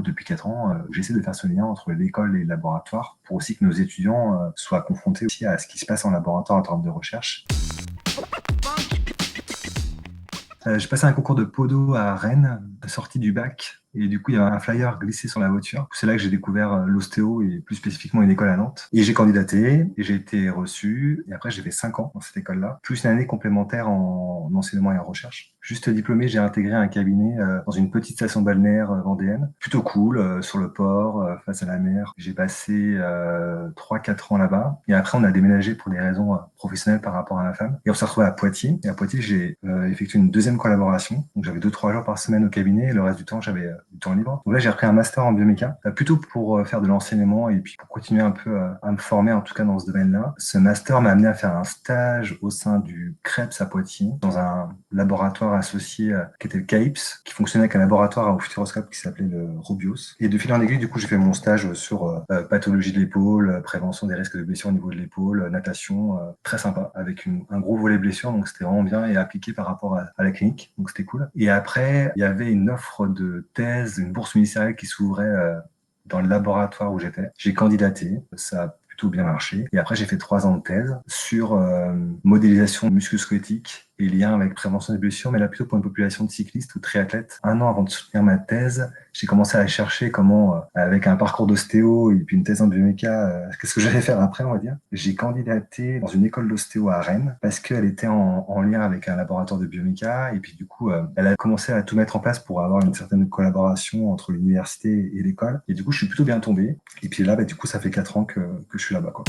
Depuis 4 ans, j'essaie de faire ce lien entre l'école et le laboratoire pour aussi que nos étudiants soient confrontés aussi à ce qui se passe en laboratoire en termes de recherche. J'ai passé un concours de podo à Rennes, sortie du bac. Et du coup, il y avait un flyer glissé sur la voiture. C'est là que j'ai découvert l'ostéo et plus spécifiquement une école à Nantes. Et j'ai candidaté et j'ai été reçu. Et après, j'ai fait 5 ans dans cette école-là, plus une année complémentaire en enseignement et en recherche. Juste diplômé, j'ai intégré un cabinet dans une petite station balnéaire vendéenne. Plutôt cool, sur le port, face à la mer. J'ai passé 3-4 ans là-bas. Et après, on a déménagé pour des raisons professionnelles par rapport à ma femme. Et on s'est retrouvé à Poitiers. Et à Poitiers, j'ai effectué une deuxième collaboration. Donc, j'avais 2-3 jours par semaine au cabinet. Et le reste du temps, j'avais du temps libre. Donc là, j'ai repris un master en bioméca, plutôt pour faire de l'enseignement et puis pour continuer un peu à me former, en tout cas dans ce domaine-là. Ce master m'a amené à faire un stage au sein du CREPS à Poitiers, dans un laboratoire associé qui était le CAIPS, qui fonctionnait avec un laboratoire au Futuroscope qui s'appelait le Robios. Et de fil en aiguille, du coup, j'ai fait mon stage sur pathologie de l'épaule, prévention des risques de blessures au niveau de l'épaule, natation, très sympa, avec un gros volet blessure, donc c'était vraiment bien et appliqué par rapport à la clinique, donc c'était cool. Et après, il y avait une offre de thèse, une bourse ministérielle qui s'ouvrait dans le laboratoire où j'étais. J'ai candidaté, ça a plutôt bien marché. Et après, j'ai fait 3 ans de thèse sur modélisation musculo-squelettique et lien avec prévention des blessures, mais là plutôt pour une population de cyclistes ou triathlètes. 1 an avant de soutenir ma thèse, j'ai commencé à chercher comment, avec un parcours d'ostéo et puis une thèse en bioméca, qu'est-ce que j'allais faire après, on va dire. J'ai candidaté dans une école d'ostéo à Rennes parce qu'elle était en lien avec un laboratoire de bioméca et puis du coup, elle a commencé à tout mettre en place pour avoir une certaine collaboration entre l'université et l'école. Et du coup, je suis plutôt bien tombé. Et puis là, du coup, ça fait 4 ans que je suis là-bas, quoi.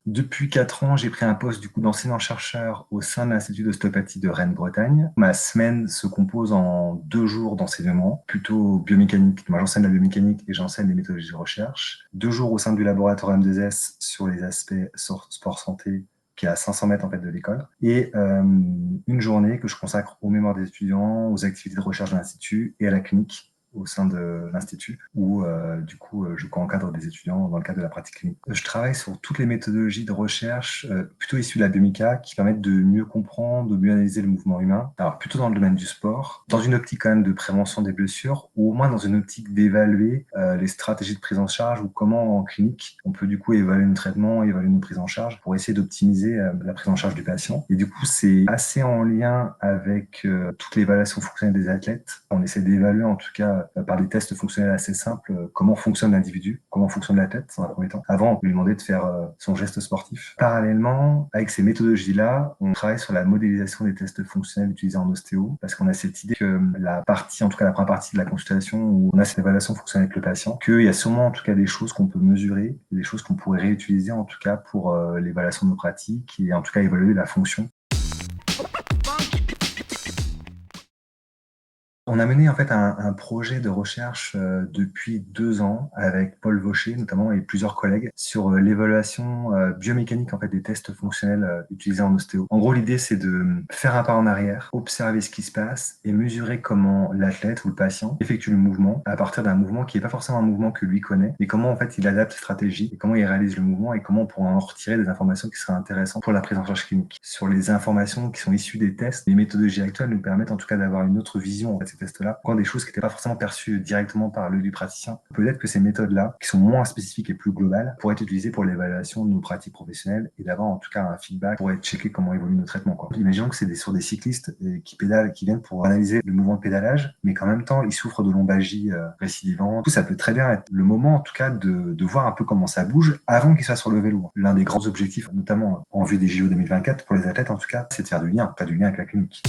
Depuis 4 ans, j'ai pris un poste du coup d'enseignant-chercheur au sein de l'Institut d'ostéopathie de Rennes-Bretagne. Ma semaine se compose en 2 jours d'enseignement, plutôt biomécanique. Moi, j'enseigne la biomécanique et j'enseigne les méthodologies de recherche. 2 jours au sein du laboratoire M2S sur les aspects sport-santé qui est à 500 mètres en fait de l'école, et une journée que je consacre aux mémoires des étudiants, aux activités de recherche de l'Institut et à la clinique au sein de l'Institut, où du coup je co-encadre des étudiants dans le cadre de la pratique clinique. Je travaille sur toutes les méthodologies de recherche plutôt issues de la bioméca qui permettent de mieux comprendre, de mieux analyser le mouvement humain. Alors plutôt dans le domaine du sport, dans une optique quand même de prévention des blessures, ou au moins dans une optique d'évaluer les stratégies de prise en charge ou comment en clinique on peut du coup évaluer un traitement, évaluer une prise en charge pour essayer d'optimiser la prise en charge du patient. Et du coup c'est assez en lien avec toute l'évaluation fonctionnelle des athlètes. On essaie d'évaluer en tout cas par des tests fonctionnels assez simples, comment fonctionne l'individu, comment fonctionne la tête dans un premier temps. Avant, on peut lui demander de faire son geste sportif. Parallèlement, avec ces méthodologies-là, on travaille sur la modélisation des tests fonctionnels utilisés en ostéo, parce qu'on a cette idée que la partie, en tout cas la première partie de la consultation, où on a cette évaluation fonctionnelle avec le patient, qu'il y a sûrement en tout cas des choses qu'on peut mesurer, des choses qu'on pourrait réutiliser en tout cas pour l'évaluation de nos pratiques et en tout cas évaluer la fonction. On a mené en fait un projet de recherche depuis 2 ans avec Paul Vaucher notamment et plusieurs collègues sur l'évaluation biomécanique en fait des tests fonctionnels utilisés en ostéo. En gros, l'idée c'est de faire un pas en arrière, observer ce qui se passe et mesurer comment l'athlète ou le patient effectue le mouvement à partir d'un mouvement qui n'est pas forcément un mouvement que lui connaît, et comment en fait il adapte ses stratégies et comment il réalise le mouvement et comment on pourra en retirer des informations qui seraient intéressantes pour la prise en charge clinique. Sur les informations qui sont issues des tests, les méthodologies actuelles nous permettent en tout cas d'avoir une autre vision en fait, ces tests-là, encore des choses qui n'étaient pas forcément perçues directement par l'œil du praticien. Peut-être que ces méthodes-là, qui sont moins spécifiques et plus globales, pourraient être utilisées pour l'évaluation de nos pratiques professionnelles et d'avoir en tout cas un feedback pour checker comment évoluent nos traitements, quoi. Imaginons que c'est sur des cyclistes qui pédalent, qui viennent pour analyser le mouvement de pédalage, mais qu'en même temps, ils souffrent de lombalgie récidivante. Tout ça peut très bien être le moment, en tout cas, de voir un peu comment ça bouge avant qu'ils soient sur le vélo. L'un des grands objectifs, notamment en vue des JO 2024, pour les athlètes en tout cas, c'est de faire du lien, pas du lien avec la clinique.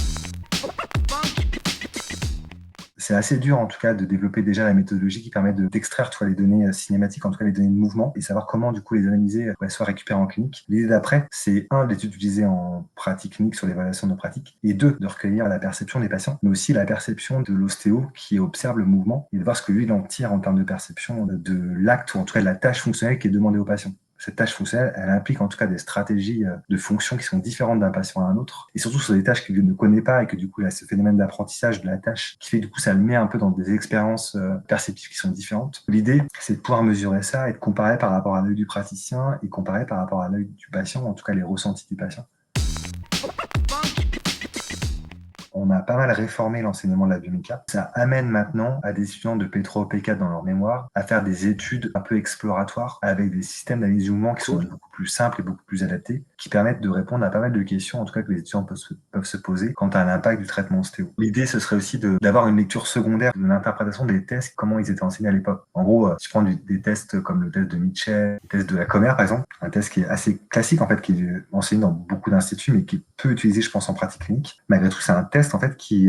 C'est assez dur en tout cas de développer déjà la méthodologie qui permet d'extraire les données cinématiques, en tout cas les données de mouvement, et savoir comment du coup les analyser, soit récupérer en clinique. L'idée d'après, c'est de les utiliser en pratique clinique sur l'évaluation de nos pratiques, et 2, de recueillir la perception des patients, mais aussi la perception de l'ostéo qui observe le mouvement, et de voir ce que lui il en tire en termes de perception de l'acte, ou en tout cas de la tâche fonctionnelle qui est demandée au patient. Cette tâche fonctionnelle, elle implique en tout cas des stratégies de fonction qui sont différentes d'un patient à un autre, et surtout sur des tâches qu'il ne connaît pas, et que du coup il y a ce phénomène d'apprentissage de la tâche qui fait du coup ça le met un peu dans des expériences perceptives qui sont différentes. L'idée, c'est de pouvoir mesurer ça et de comparer par rapport à l'œil du praticien et comparer par rapport à l'œil du patient, en tout cas les ressentis du patient. On a pas mal réformé l'enseignement de la bioméca. Ça amène maintenant à des étudiants de P3 ou P4 dans leur mémoire à faire des études un peu exploratoires avec des systèmes d'analyse du mouvement qui sont beaucoup plus simples et beaucoup plus adaptés, qui permettent de répondre à pas mal de questions, en tout cas que les étudiants peuvent se poser quant à l'impact du traitement ostéo. L'idée, ce serait aussi d'avoir une lecture secondaire de l'interprétation des tests, comment ils étaient enseignés à l'époque. En gros, si je prends des tests comme le test de Mitchell, le test de la Comer, par exemple, un test qui est assez classique, en fait, qui est enseigné dans beaucoup d'instituts, mais qui est peu utilisé, je pense, en pratique clinique. Malgré tout, c'est un test, en fait, qui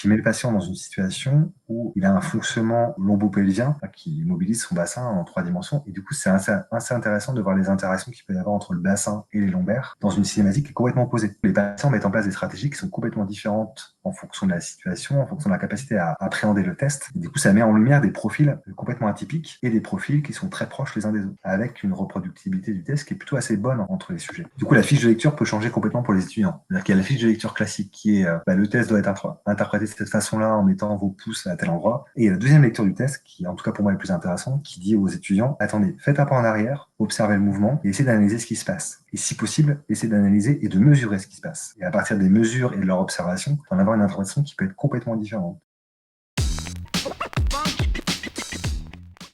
met le patient dans une situation où il a un fonctionnement lombopelvien qui mobilise son bassin en 3 dimensions. Et du coup, c'est assez intéressant de voir les interactions qu'il peut y avoir entre le bassin et les lombaires dans une cinématique qui est complètement opposée. Les patients mettent en place des stratégies qui sont complètement différentes en fonction de la situation, en fonction de la capacité à appréhender le test. Et du coup, ça met en lumière des profils complètement atypiques et des profils qui sont très proches les uns des autres, avec une reproductibilité du test qui est plutôt assez bonne entre les sujets. Du coup, la fiche de lecture peut changer complètement pour les étudiants. C'est-à-dire qu'il y a la fiche de lecture classique qui est le test doit être interprété de cette façon-là en mettant vos pouces à tel endroit. Et il y a la deuxième lecture du test qui, en tout cas pour moi, est plus intéressante, qui dit aux étudiants, attendez, faites un pas en arrière, observez le mouvement et essayez d'analyser ce qui se passe. Et si possible, essayez d'analyser et de mesurer ce qui se passe. Et à partir des mesures et de leur observation, d'en avoir une interprétation qui peut être complètement différente.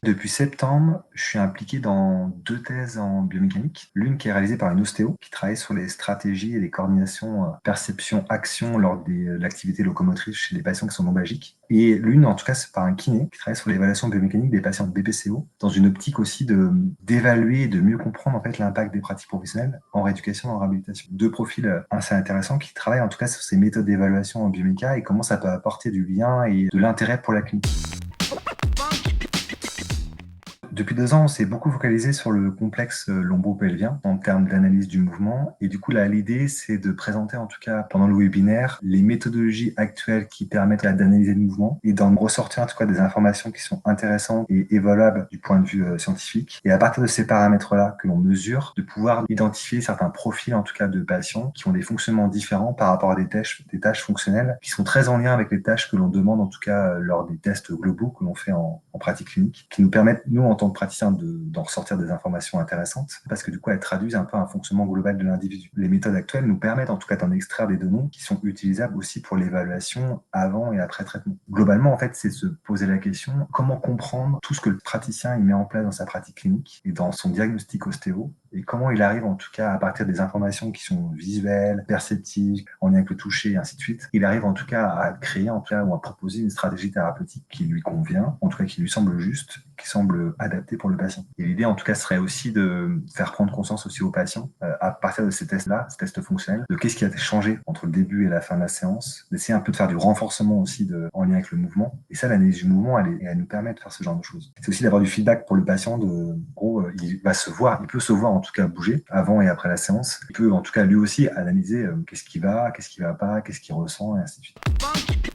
Depuis septembre, je suis impliqué dans 2 thèses en biomécanique. L'une qui est réalisée par une ostéo qui travaille sur les stratégies et les coordinations perception-action lors de l'activité locomotrice chez les patients qui sont lombalgiques. Et l'une, en tout cas, c'est par un kiné qui travaille sur l'évaluation biomécanique des patients de BPCO dans une optique aussi d'évaluer et de mieux comprendre en fait l'impact des pratiques professionnelles en rééducation et en réhabilitation. 2 profils assez intéressants qui travaillent en tout cas sur ces méthodes d'évaluation en bioméca et comment ça peut apporter du lien et de l'intérêt pour la clinique. Depuis 2 ans, on s'est beaucoup focalisé sur le complexe lombo-pelvien en termes d'analyse du mouvement. Et du coup, là, l'idée, c'est de présenter, en tout cas pendant le webinaire, les méthodologies actuelles qui permettent d'analyser le mouvement et d'en ressortir, en tout cas, des informations qui sont intéressantes et évaluables du point de vue scientifique. Et à partir de ces paramètres-là que l'on mesure, de pouvoir identifier certains profils, en tout cas, de patients qui ont des fonctionnements différents par rapport à des tâches fonctionnelles qui sont très en lien avec les tâches que l'on demande, en tout cas, lors des tests globaux que l'on fait en pratique clinique, qui nous permettent, nous, en tant que praticiens, d'en ressortir des informations intéressantes, parce que du coup, elles traduisent un peu un fonctionnement global de l'individu. Les méthodes actuelles nous permettent, en tout cas, d'en extraire des données qui sont utilisables aussi pour l'évaluation avant et après traitement. Globalement, en fait, c'est se poser la question, comment comprendre tout ce que le praticien il met en place dans sa pratique clinique et dans son diagnostic ostéo, et comment il arrive, en tout cas, à partir des informations qui sont visuelles, perceptives, en lien avec le toucher, et ainsi de suite, il arrive, en tout cas, à créer, en tout cas, ou à proposer une stratégie thérapeutique qui lui convient, en tout cas, qui lui semble juste, qui semble adaptée pour le patient. Et l'idée, en tout cas, serait aussi de faire prendre conscience aussi aux patients, à partir de ces tests-là, ces tests fonctionnels, de qu'est-ce qui a changé entre le début et la fin de la séance, d'essayer un peu de faire du renforcement aussi en lien avec le mouvement. Et ça, l'analyse du mouvement, elle nous permet de faire ce genre de choses. C'est aussi d'avoir du feedback pour le patient il va se voir, il peut se voir en tout cas bouger avant et après la séance. Il peut en tout cas lui aussi analyser qu'est-ce qui va pas, qu'est-ce qu'il ressent, et ainsi de suite.